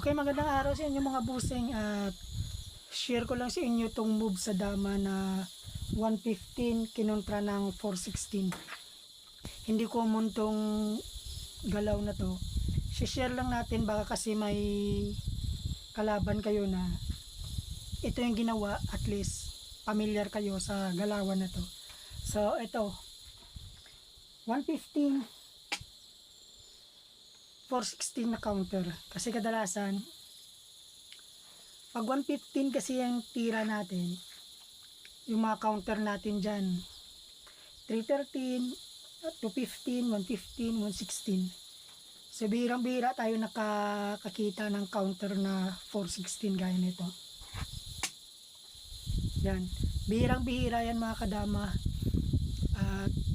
Okay, magandang araw sa inyo mga busing at share ko lang sa inyo itong move sa dama na 115 kinontra ng 416. Hindi ko muntong galaw na to. Share lang natin baka kasi may kalaban kayo na ito yung ginawa, at least familiar kayo sa galawan na to. So ito 115 416 na counter kasi kadalasan pag 115 kasi yung tira natin, yung mga counter natin dyan 313, 215, 115, 116. So birang-bira tayo nakakita ng counter na 416 gaya nito. Yan, birang-bira yan mga kadama.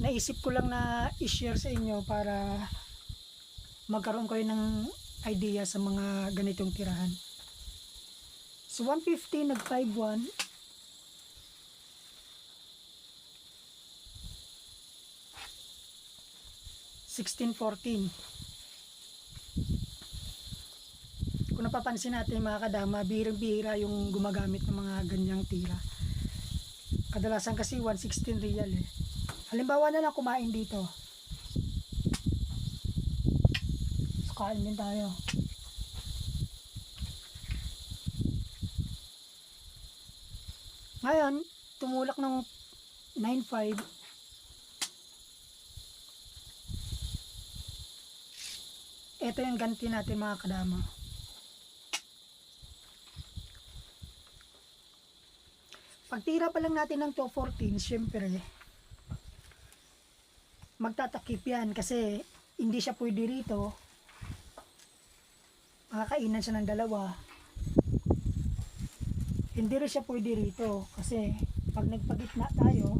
Naisip ko lang na i-share sa inyo para magkaroon kayo ng idea sa mga ganitong tirahan. So 150 nag 5-1, $16.14. Kung napapansin natin mga kadama, birang-bira yung gumagamit ng mga ganyang tira. Kadalasan kasi 116 real eh. Halimbawa na lang kumain dito. So kain din tayo. Ngayon, tumulak ng 9.5. Ito yung ganti natin mga kadama. Pagtira pa lang natin ng 214, syempre, magtatakip yan kasi hindi siya pwede rito. Makakainan siya ng dalawa. Hindi rin siya pwede rito kasi pag nagpagitna tayo,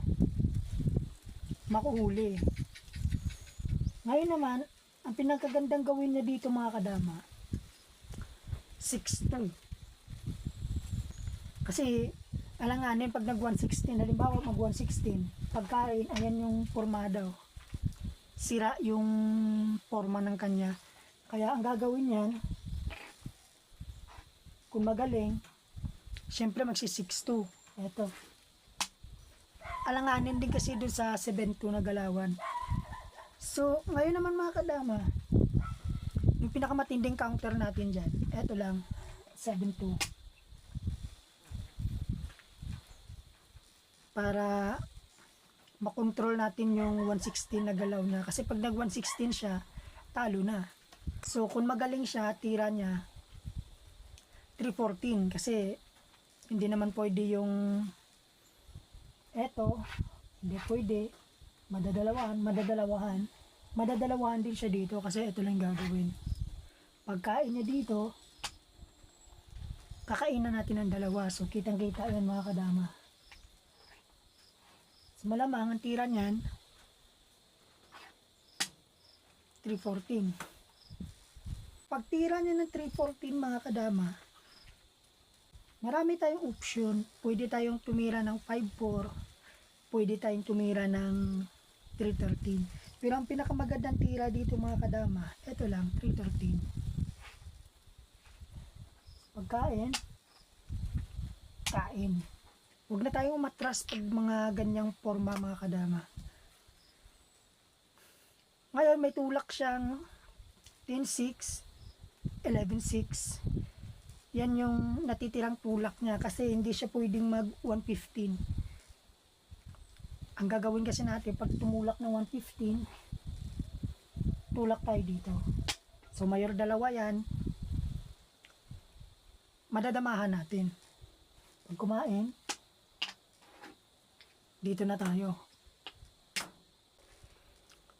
makuhuli. Ngayon naman, ang pinakagandang gawin niya dito mga kadama, 6-2. Kasi alanganin pag nag 116, halimbawa mag 116, pagkain, ayan yung forma daw. Sira yung forma ng kanya. Kaya ang gagawin niyan, kung magaling, syempre magsi 6-2. Eto. Alanganin din kasi doon sa 7-2 na galawan. So, ngayon naman mga kadama, yung pinakamatinding counter natin dyan, eto lang, 7-2. Para makontrol natin yung 116 na galaw niya. Kasi pag nag 116 siya, talo na. So, kung magaling siya, tira niya 314 kasi hindi naman pwede yung eto, hindi pwede madadalawahan din siya dito kasi ito lang gagawin. Pagkain niya dito, kakainan natin ng dalawa. So kitang kita yan mga kadama. So malamang ang tira niyan 314. Pag tira niya ng 314 mga kadama, marami tayong option. Pwede tayong tumira ng 5-4. Pwede tayong tumira ng 313. Pero ang pinakamagandang tira dito mga kadama, ito lang, 313. Pagkain, kain. Huwag na tayong umatras pag mga ganyang forma mga kadama. Ngayon may tulak siyang 10-6, 11-6. Yan yung natitirang tulak niya kasi hindi siya pwedeng mag 115. Ang gagawin kasi natin pag tumulak ng 115, tulak tayo dito. So mayor dalawa yan, madadamahan natin. Pag kumain, dito na tayo.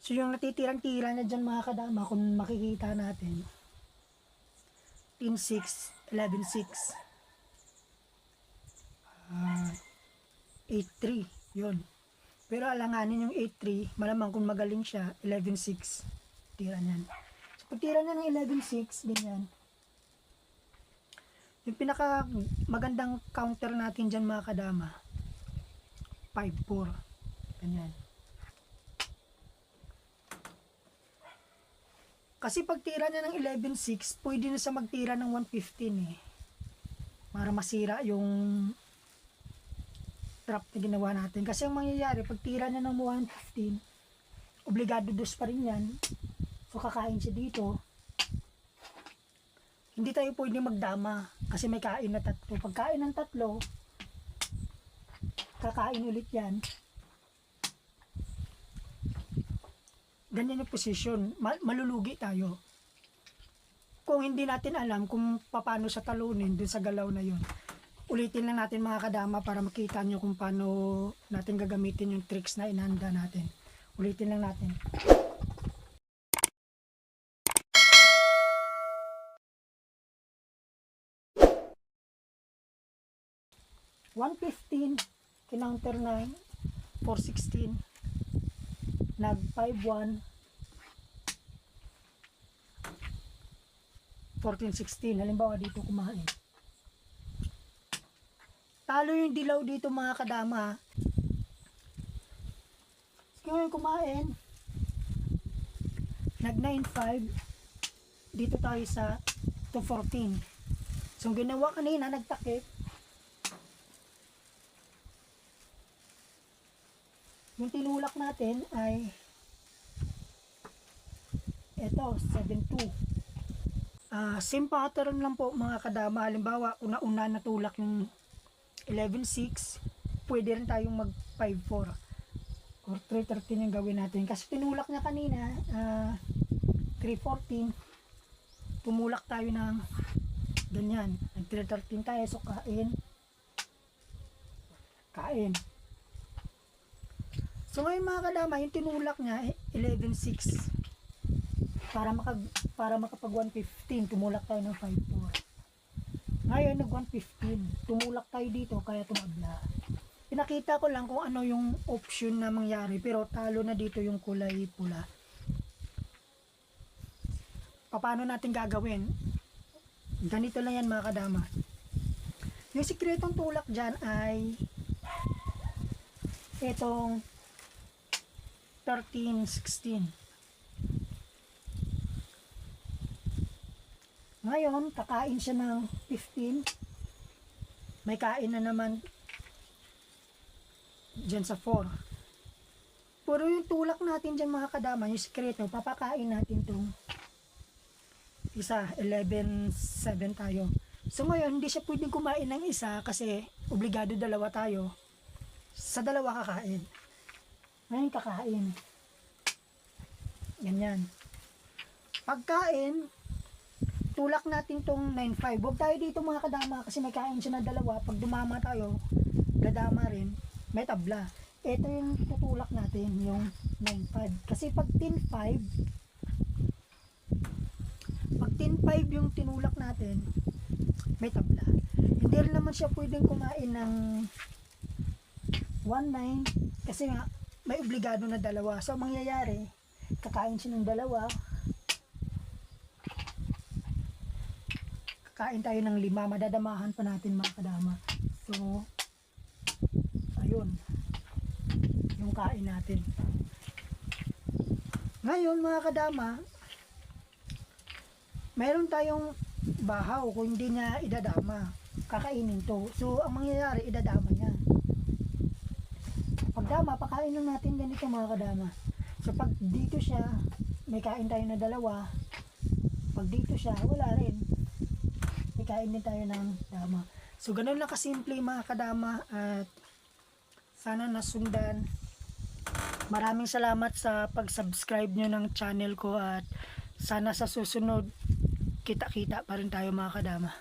So yung natitirang tira na dyan mga kadama, kung makikita natin, 10-6, 11-6, 8-3, yun. Pero alanganin yung 8-3, malamang kung magaling siya, 11-6, tira niyan. So pag tira niya ng 11-6, ganyan. Yung pinaka magandang counter natin dyan mga kadama, 5-4, ganyan. Kasi pag tira niya ng 11.6, pwede na siya magtira ng 115 eh. Para masira yung trap na ginawa natin. Kasi ang mangyayari, pag tira niya ng 115, obligado dos pa rin yan. So kakain siya dito. Hindi tayo pwede magdama kasi may kain na tatlo. Pag kain ng tatlo, kakain ulit yan. Ganyan yung position. Malulugi tayo. Kung hindi natin alam kung paano sa talunin dun sa galaw na yun. Ulitin lang natin mga kadama para makita nyo kung paano natin gagamitin yung tricks na inanda natin. Ulitin lang natin. $115, kinounter 9, 416, nag 5-1, 14-16. Halimbawa dito kumain. Talo yung dilaw dito mga kadama. Ngayon kumain. Nag 9-5. Dito tayo sa 214. So ginawa kanina, nagtakip. Yung tinulak natin ay ito, 7-2. Same pattern lang po mga kadama. Halimbawa, una-una natulak yung 11.6, pwede rin tayong mag 5.4 or 3.13 yung gawin natin. Kasi tinulak niya kanina, 3.14, tumulak tayo ng ganyan. Nag 3.13 tayo, so kain. So ngayon mga kadama, yung tinulak niya 11.6 para makapag 115, tumulak tayo ng 5.4. Ngayon nag 115, tumulak tayo dito kaya tumabla. Pinakita ko lang kung ano yung option na mangyari, pero talo na dito yung kulay pula. Paano natin gagawin? Ganito lang yan mga kadama. Yung sikretong tulak dyan ay itong 13-16. Ngayon, kakain siya ng 15. May kain na naman dyan sa 4. Pero yung tulak natin dyan mga kadama, yung sikreto, papakain natin itong isa, 11-7 tayo. So ngayon, hindi siya pwedeng kumain ng isa kasi obligado dalawa tayo. Sa dalawa kakain. Ngayon kakain. Ganyan. Pagkain, tulak natin tong 9.5. Huwag tayo dito mga kadama kasi may kain siya na dalawa. Pag dumama tayo, dadama rin, may tabla. Ito yung tutulak natin, yung 9.5. Kasi pag 10.5 yung tinulak natin, may tabla. Hindi rin naman siya pwedeng kumain ng 1.9 kasi nga may obligado na dalawa. So mangyayari, kakain siya ng dalawa, kain tayo ng 5, madadamahan pa natin mga kadama. So ayun yung kain natin. Ngayon mga kadama, mayroon tayong bahaw. Kung hindi niya idadama, kakainin to. So ang mangyayari, idadama niya. Pagdama, pakain lang natin ganito mga kadama. So pag dito siya, may kain tayo na dalawa. Pag dito siya, wala rin, kain din tayo ng dama. So ganun lang kasimple mga kadama, at sana nasundan. Maraming salamat sa pag-subscribe nyo ng channel ko, at sana sa susunod kita-kita pa rin tayo mga kadama.